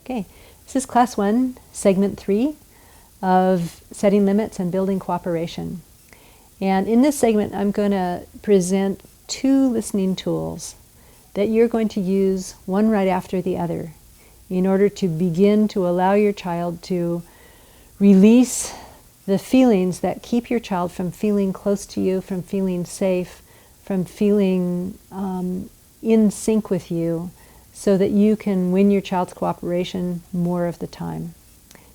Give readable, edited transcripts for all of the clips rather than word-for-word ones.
Okay, this is class 1, segment 3 of setting limits and building cooperation. And in this segment, I'm going to present 2 listening tools that you're going to use one right after the other in order to begin to allow your child to release the feelings that keep your child from feeling close to you, from feeling safe, from feeling in sync with you, so that you can win your child's cooperation more of the time.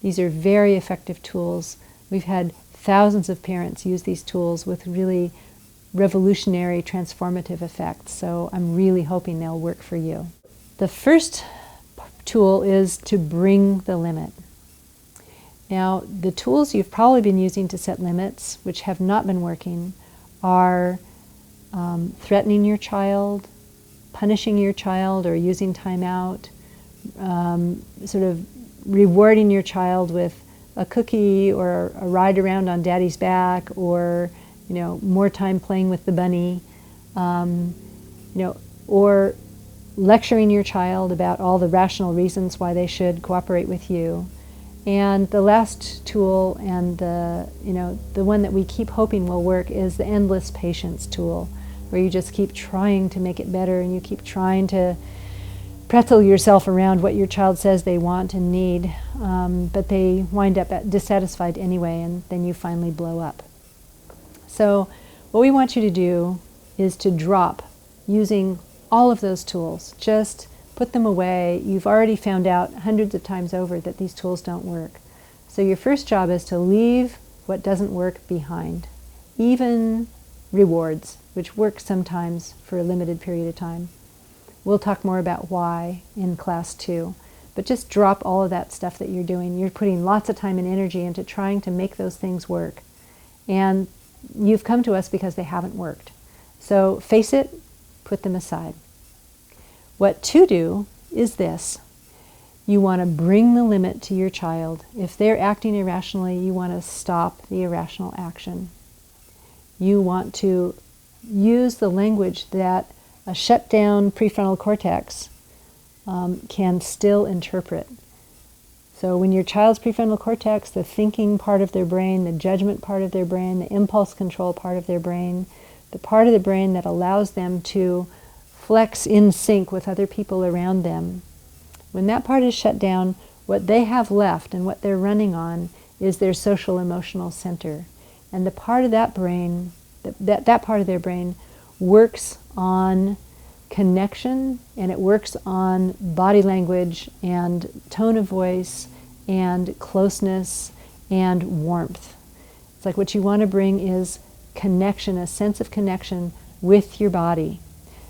These are very effective tools. We've had thousands of parents use these tools with really revolutionary, transformative effects, so I'm really hoping they'll work for you. The first tool is to bring the limit. Now, the tools you've probably been using to set limits, which have not been working, are threatening your child, punishing your child or using time out, sort of rewarding your child with a cookie or a ride around on daddy's back, or more time playing with the bunny, or lecturing your child about all the rational reasons why they should cooperate with you. And the last tool, and the one that we keep hoping will work, is the endless patience tool, where you just keep trying to make it better and you keep trying to pretzel yourself around what your child says they want and need, but they wind up dissatisfied anyway, and then you finally blow up. So what we want you to do is to drop using all of those tools. Just put them away. You've already found out hundreds of times over that these tools don't work. So your first job is to leave what doesn't work behind, even rewards, which work sometimes for a limited period of time. We'll talk more about why in class 2, but just drop all of that stuff that you're doing. You're putting lots of time and energy into trying to make those things work, and you've come to us because they haven't worked. So face it, put them aside. What to do is this. You want to bring the limit to your child. If they're acting irrationally, you want to stop the irrational action. You want to use the language that a shut down prefrontal cortex can still interpret. So when your child's prefrontal cortex, the thinking part of their brain, the judgment part of their brain, the impulse control part of their brain, the part of the brain that allows them to flex in sync with other people around them, when that part is shut down, what they have left and what they're running on is their social emotional center. And the part of that brain, that part of their brain works on connection, and it works on body language and tone of voice and closeness and warmth. It's like what you want to bring is connection, a sense of connection with your body.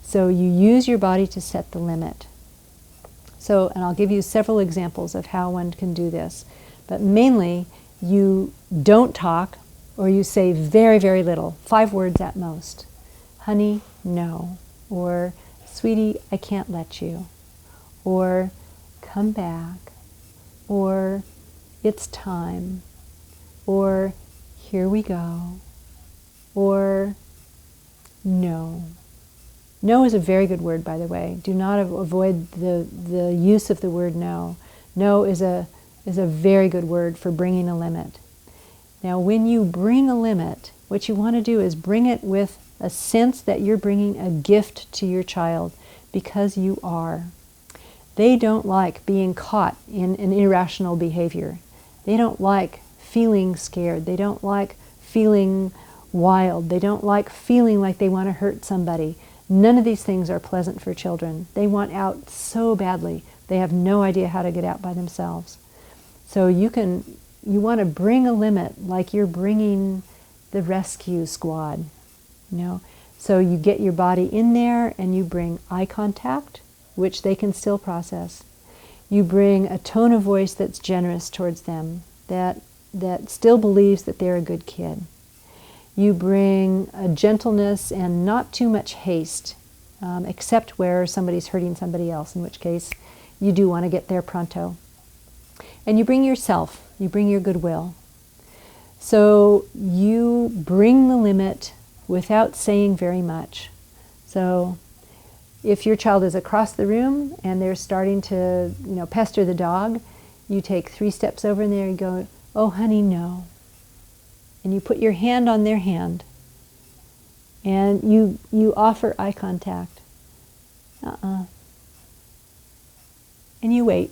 So you use your body to set the limit. So, and I'll give you several examples of how one can do this. But mainly, you don't talk, or you say very, very little, 5 words at most. Honey, no. Or, sweetie, I can't let you. Or, come back. Or, it's time. Or, here we go. Or, no. No is a very good word, by the way. Do not avoid the use of the word no. No is a very good word for bringing a limit. Now, when you bring a limit, what you want to do is bring it with a sense that you're bringing a gift to your child, because you are. They don't like being caught in an irrational behavior. They don't like feeling scared. They don't like feeling wild. They don't like feeling like they want to hurt somebody. None of these things are pleasant for children. They want out so badly. They have no idea how to get out by themselves. So you want to bring a limit like you're bringing the rescue squad. So you get your body in there and you bring eye contact, which they can still process. You bring a tone of voice that's generous towards them, that still believes that they're a good kid. You bring a gentleness and not too much haste, except where somebody's hurting somebody else, in which case you do want to get there pronto. And you bring yourself, you bring your goodwill. So you bring the limit without saying very much. So If your child is across the room and they're starting to, pester the dog, you take 3 steps over in there and go, "Oh, honey, no." And you put your hand on their hand. And you offer eye contact. And you wait.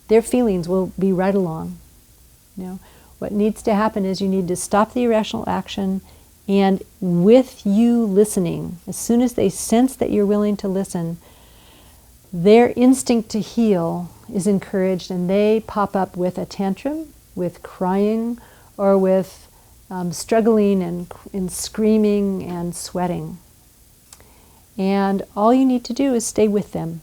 Their feelings will be right along. What needs to happen is you need to stop the irrational action, and with you listening, as soon as they sense that you're willing to listen, their instinct to heal is encouraged, and they pop up with a tantrum, with crying, or with struggling and screaming and sweating. And all you need to do is stay with them.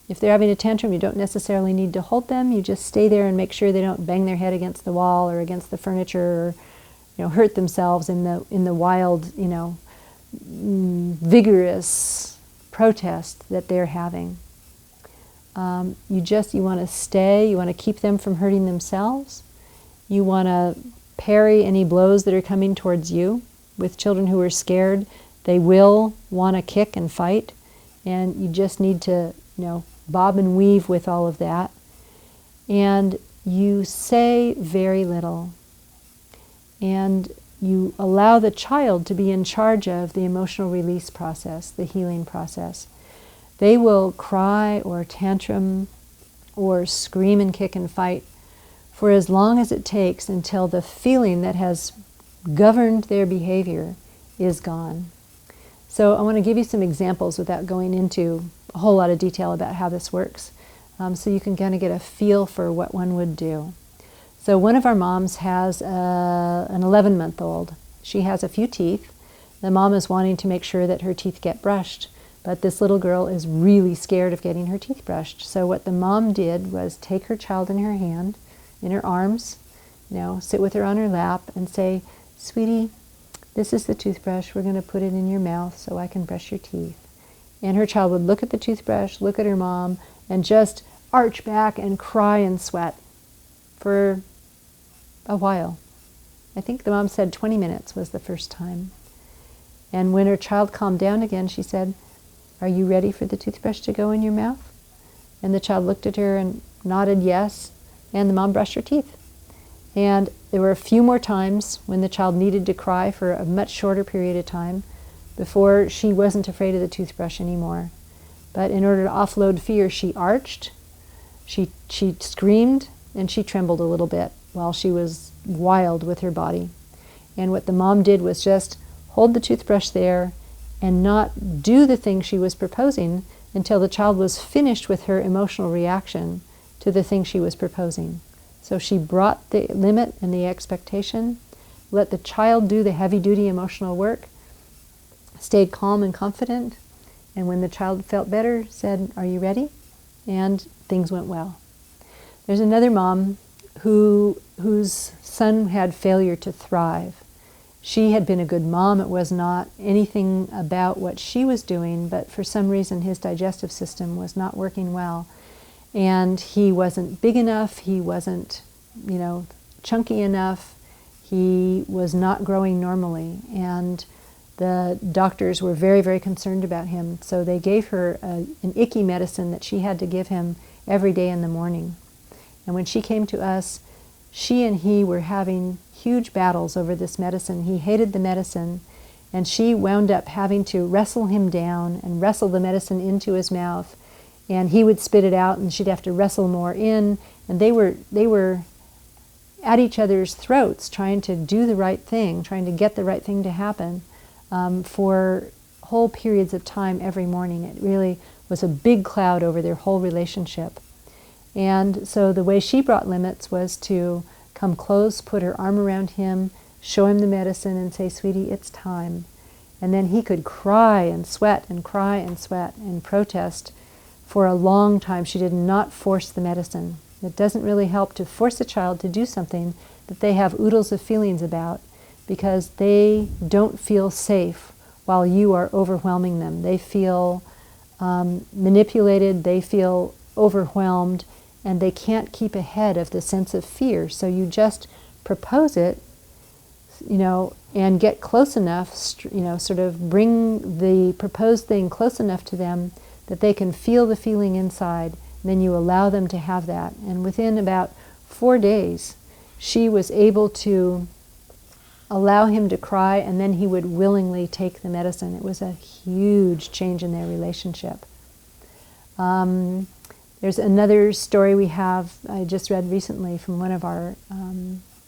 If they're having a tantrum, you don't necessarily need to hold them. You just stay there and make sure they don't bang their head against the wall or against the furniture, or hurt themselves in the wild, vigorous protest that they're having. You want to stay. You want to keep them from hurting themselves. You want to parry any blows that are coming towards you. With children who are scared, they will want to kick and fight, and you just need to, bob and weave with all of that. And you say very little. And you allow the child to be in charge of the emotional release process, the healing process. They will cry or tantrum or scream and kick and fight for as long as it takes until the feeling that has governed their behavior is gone. So I want to give you some examples without going into a whole lot of detail about how this works, so you can kind of get a feel for what one would do. So one of our moms has an 11-month-old. She has a few teeth. The mom is wanting to make sure that her teeth get brushed, but this little girl is really scared of getting her teeth brushed. So what the mom did was take her child in her hand, in her arms, sit with her on her lap and say, "Sweetie, this is the toothbrush. We're going to put it in your mouth so I can brush your teeth." And her child would look at the toothbrush, look at her mom, and just arch back and cry and sweat for a while. I think the mom said 20 minutes was the first time. And when her child calmed down again, she said, "Are you ready for the toothbrush to go in your mouth?" And the child looked at her and nodded yes, and the mom brushed her teeth. And there were a few more times when the child needed to cry for a much shorter period of time before she wasn't afraid of the toothbrush anymore. But in order to offload fear, she arched, she screamed, and she trembled a little bit while she was wild with her body. And what the mom did was just hold the toothbrush there and not do the thing she was proposing until the child was finished with her emotional reaction to the thing she was proposing. So she brought the limit and the expectation, let the child do the heavy-duty emotional work, stayed calm and confident, and when the child felt better, said, "Are you ready?" And things went well. There's another mom whose son had failure to thrive. She had been a good mom. It was not anything about what she was doing, but for some reason his digestive system was not working well. And he wasn't big enough, he wasn't, chunky enough, he was not growing normally. And the doctors were very, very concerned about him. So they gave her an icky medicine that she had to give him every day in the morning. And when she came to us, she and he were having huge battles over this medicine. He hated the medicine, and she wound up having to wrestle him down and wrestle the medicine into his mouth. And he would spit it out, and she'd have to wrestle more in. And they were at each other's throats, trying to do the right thing, trying to get the right thing to happen for whole periods of time every morning. It really was a big cloud over their whole relationship. And so the way she brought limits was to come close, put her arm around him, show him the medicine, and say, "Sweetie, it's time." And then he could cry and sweat and cry and sweat and protest for a long time. She did not force the medicine. It doesn't really help to force a child to do something that they have oodles of feelings about, because they don't feel safe while you are overwhelming them. They feel manipulated, they feel overwhelmed, and they can't keep ahead of the sense of fear. So you just propose it, and get close enough, sort of bring the proposed thing close enough to them that they can feel the feeling inside. And then you allow them to have that. And within about 4 days, she was able to allow him to cry, and then he would willingly take the medicine. It was a huge change in their relationship. There's another story we have, I just read recently from one of our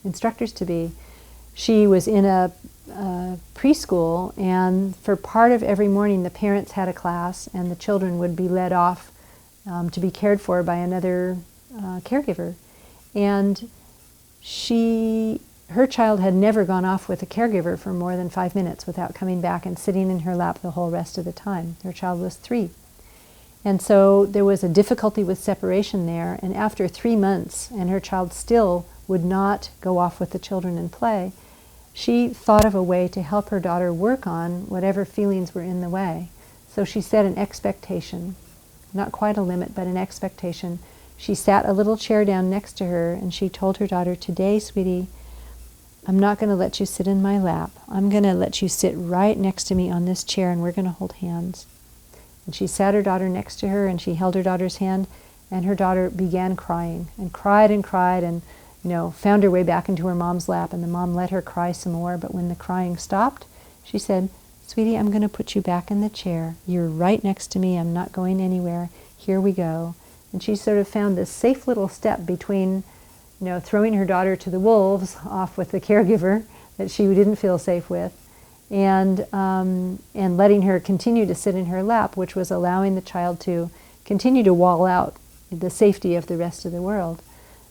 instructors-to-be. She was in a preschool, and for part of every morning the parents had a class and the children would be led off to be cared for by another caregiver. And her child had never gone off with a caregiver for more than 5 minutes without coming back and sitting in her lap the whole rest of the time. Her child was 3. And so there was a difficulty with separation there, and after 3 months, and her child still would not go off with the children and play, she thought of a way to help her daughter work on whatever feelings were in the way. So she set an expectation, not quite a limit, but an expectation. She sat a little chair down next to her, and she told her daughter, "Today, sweetie, I'm not going to let you sit in my lap. I'm going to let you sit right next to me on this chair, and we're going to hold hands." And she sat her daughter next to her, and she held her daughter's hand, and her daughter began crying, and cried, and found her way back into her mom's lap, and the mom let her cry some more. But when the crying stopped, she said, "Sweetie, I'm going to put you back in the chair. You're right next to me. I'm not going anywhere. Here we go." And she sort of found this safe little step between, throwing her daughter to the wolves off with the caregiver that she didn't feel safe with, and letting her continue to sit in her lap, which was allowing the child to continue to wall out the safety of the rest of the world.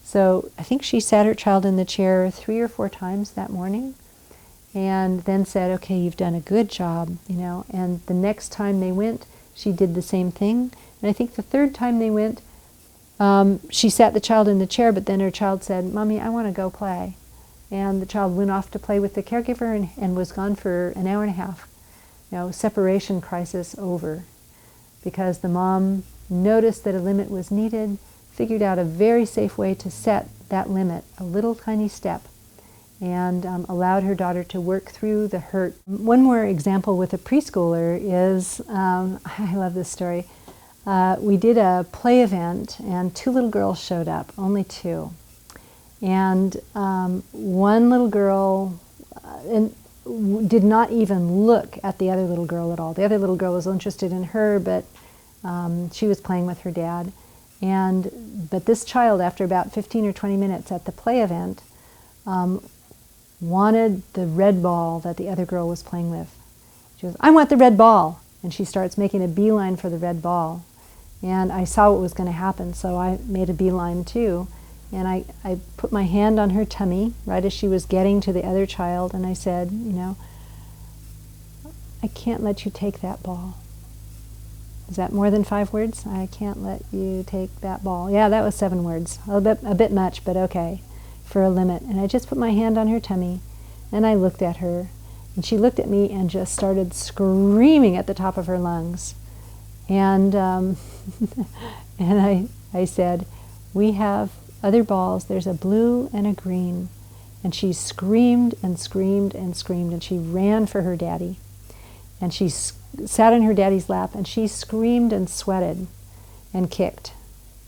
So I think she sat her child in the chair 3 or 4 times that morning, and then said, "Okay, you've done a good job," And the next time they went, she did the same thing. And I think the 3rd time they went, she sat the child in the chair, but then her child said, "Mommy, I want to go play." And the child went off to play with the caregiver and was gone for an hour and a half. Separation crisis over. Because the mom noticed that a limit was needed, figured out a very safe way to set that limit, a little tiny step, and allowed her daughter to work through the hurt. One more example with a preschooler is, I love this story. We did a play event, and 2 little girls showed up, only 2. And one little girl did not even look at the other little girl at all. The other little girl was interested in her, but she was playing with her dad. But this child, after about 15 or 20 minutes at the play event, wanted the red ball that the other girl was playing with. She goes, "I want the red ball!" And she starts making a beeline for the red ball. And I saw what was going to happen, so I made a beeline too. And I put my hand on her tummy right as she was getting to the other child, and I said, "I can't let you take that ball." Is that more than 5 words? "I can't let you take that ball." Yeah, that was 7 words. A bit much, but okay, for a limit. And I just put my hand on her tummy, and I looked at her, and she looked at me and just started screaming at the top of her lungs. And and I said, "We have other balls. There's a blue and a green." And she screamed and screamed and screamed, and she ran for her daddy. And she sat in her daddy's lap, and she screamed and sweated and kicked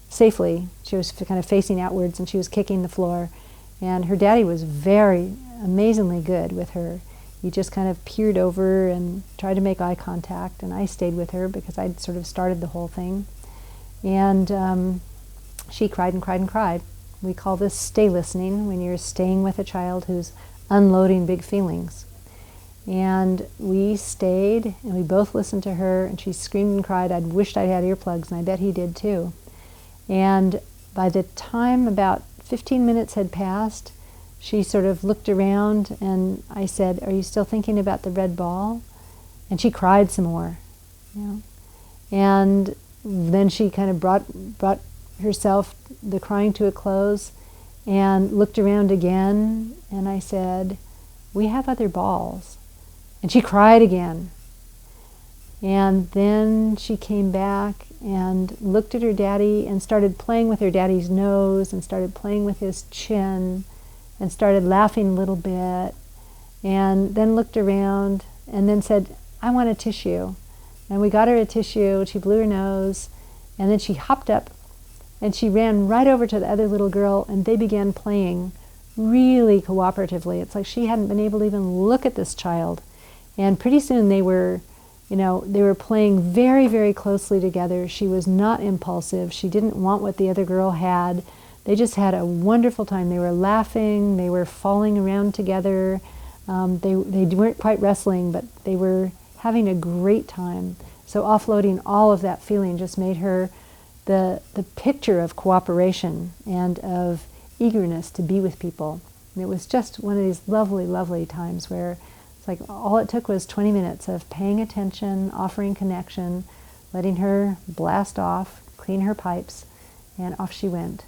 safely. She was kind of facing outwards, and she was kicking the floor. And her daddy was very amazingly good with her. He just kind of peered over and tried to make eye contact, and I stayed with her because I'd sort of started the whole thing. And she cried and cried and cried. We call this stay listening, when you're staying with a child who's unloading big feelings. And we stayed, and we both listened to her, and she screamed and cried. I'd wished I had earplugs, and I bet he did too. And by the time about 15 minutes had passed, she sort of looked around, and I said, "Are you still thinking about the red ball?" And she cried some more. And then she kind of brought herself, the crying, to a close, and looked around again, and I said, "We have other balls." And she cried again. And then she came back and looked at her daddy and started playing with her daddy's nose and started playing with his chin and started laughing a little bit. and then looked around and then said, I want a tissue. And we got her a tissue. She blew her nose, and then she hopped up and she ran right over to the other little girl, and they began playing really cooperatively. It's like she hadn't been able to even look at this child. And pretty soon they were playing very, very closely together. She was not impulsive. She didn't want what the other girl had. They just had a wonderful time. They were laughing. They were falling around together. They weren't quite wrestling, but they were having a great time. So offloading all of that feeling just made her the picture of cooperation and of eagerness to be with people. And it was just one of these lovely, lovely times where it's like all it took was 20 minutes of paying attention, offering connection, letting her blast off, clean her pipes, and off she went.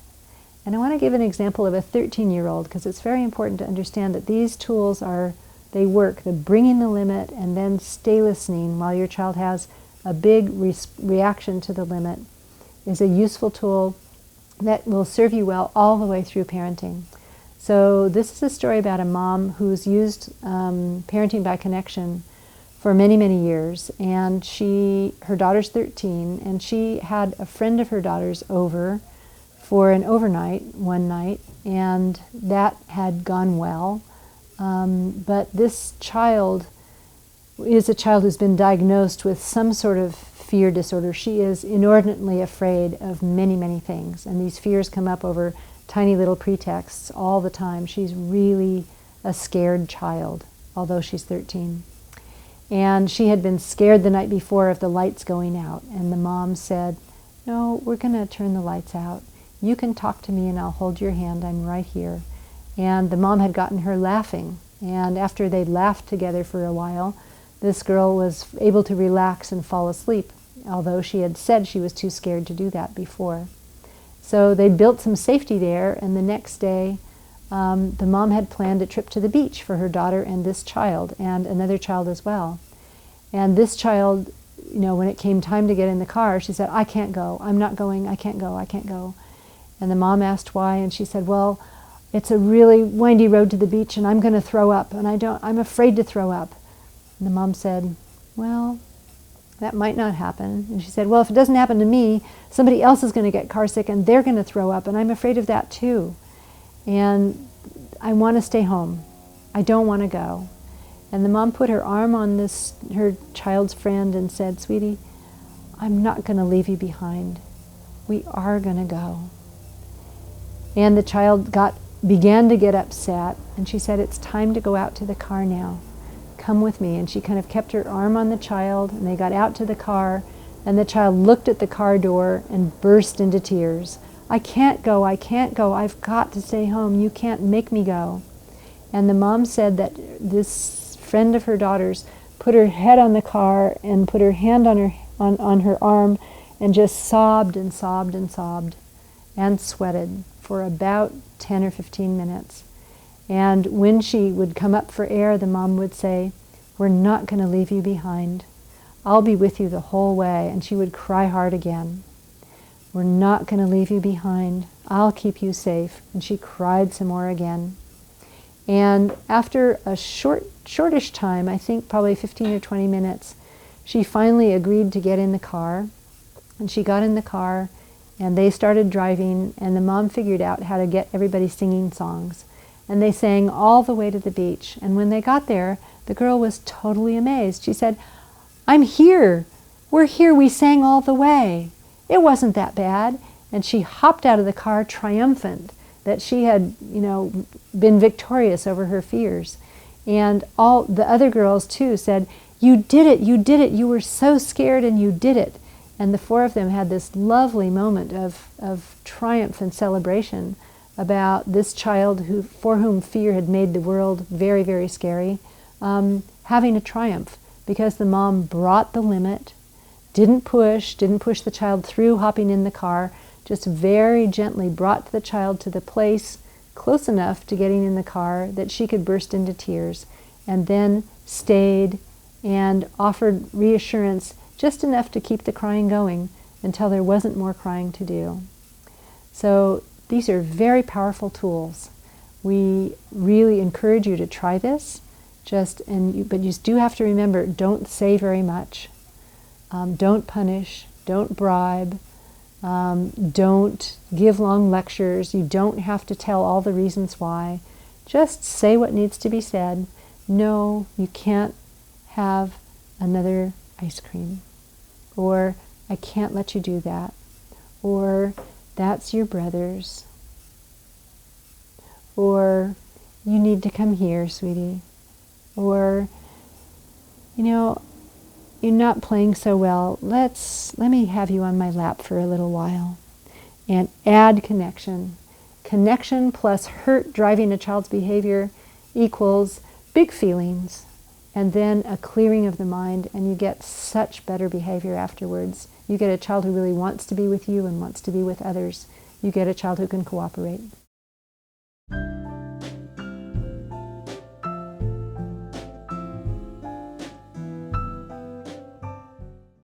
And I want to give an example of a 13-year-old because it's very important to understand that these tools they work, the bringing the limit and then stay listening while your child has a big reaction to the limit is a useful tool that will serve you well all the way through parenting. So this is a story about a mom who's used parenting by connection for many, many years. And her daughter's 13, and she had a friend of her daughter's over for an overnight one night, and that had gone well. But this child is a child who's been diagnosed with some sort of fear disorder. She is inordinately afraid of many, many things, and these fears come up over tiny little pretexts all the time. She's really a scared child, although she's 13. And she had been scared the night before of the lights going out, and the mom said, no, we're going to turn the lights out. You can talk to me and I'll hold your hand. I'm right here. And the mom had gotten her laughing, and after they'd laughed together for a while, this girl was able to relax and fall asleep, although she had said she was too scared to do that before. So they built some safety there, and the next day the mom had planned a trip to the beach for her daughter and this child, and another child as well. And this child, when it came time to get in the car, she said, I can't go, I'm not going, I can't go, I can't go. And the mom asked why, and she said, well, it's a really windy road to the beach, and I'm going to throw up, and I'm afraid to throw up. And the mom said, well, that might not happen. And she said, well, if it doesn't happen to me, somebody else is going to get car sick and they're going to throw up, and I'm afraid of that too. And I want to stay home. I don't want to go. And the mom put her arm on her child's friend and said, sweetie, I'm not going to leave you behind. We are going to go. And the child began to get upset, and she said, it's time to go out to the car now. Come with me. And she kind of kept her arm on the child, and they got out to the car, and the child looked at the car door and burst into tears. I can't go, I can't go, I've got to stay home, you can't make me go. And the mom said that this friend of her daughter's put her head on the car and put her hand on her arm and just sobbed and sobbed and sobbed and sweated for about 10 or 15 minutes. And when she would come up for air, the mom would say, we're not going to leave you behind. I'll be with you the whole way. And she would cry hard again. We're not going to leave you behind. I'll keep you safe. And she cried some more again. And after a shortish time, I think probably 15 or 20 minutes, she finally agreed to get in the car. And she got in the car, and they started driving, and the mom figured out how to get everybody singing songs. And they sang all the way to the beach. And when they got there, the girl was totally amazed. She said, I'm here. We're here. We sang all the way. It wasn't that bad. And she hopped out of the car triumphant that she had, been victorious over her fears. And all the other girls, too, said, you did it. You did it. You were so scared, and you did it. And the four of them had this lovely moment of triumph and celebration about this child for whom fear had made the world very, very scary, having a triumph because the mom brought the limit, didn't push the child through hopping in the car, just very gently brought the child to the place close enough to getting in the car that she could burst into tears, and then stayed and offered reassurance just enough to keep the crying going until there wasn't more crying to do. So these are very powerful tools. We really encourage you to try this. But you do have to remember, don't say very much. Don't punish. Don't bribe. Don't give long lectures. You don't have to tell all the reasons why. Just say what needs to be said. No, you can't have another ice cream. Or, I can't let you do that. Or, that's your brother's. Or, you need to come here, sweetie. Or, you're not playing so well. Let me have you on my lap for a little while. And add connection. Connection plus hurt driving a child's behavior equals big feelings, and then a clearing of the mind, and you get such better behavior afterwards. You get a child who really wants to be with you and wants to be with others. You get a child who can cooperate.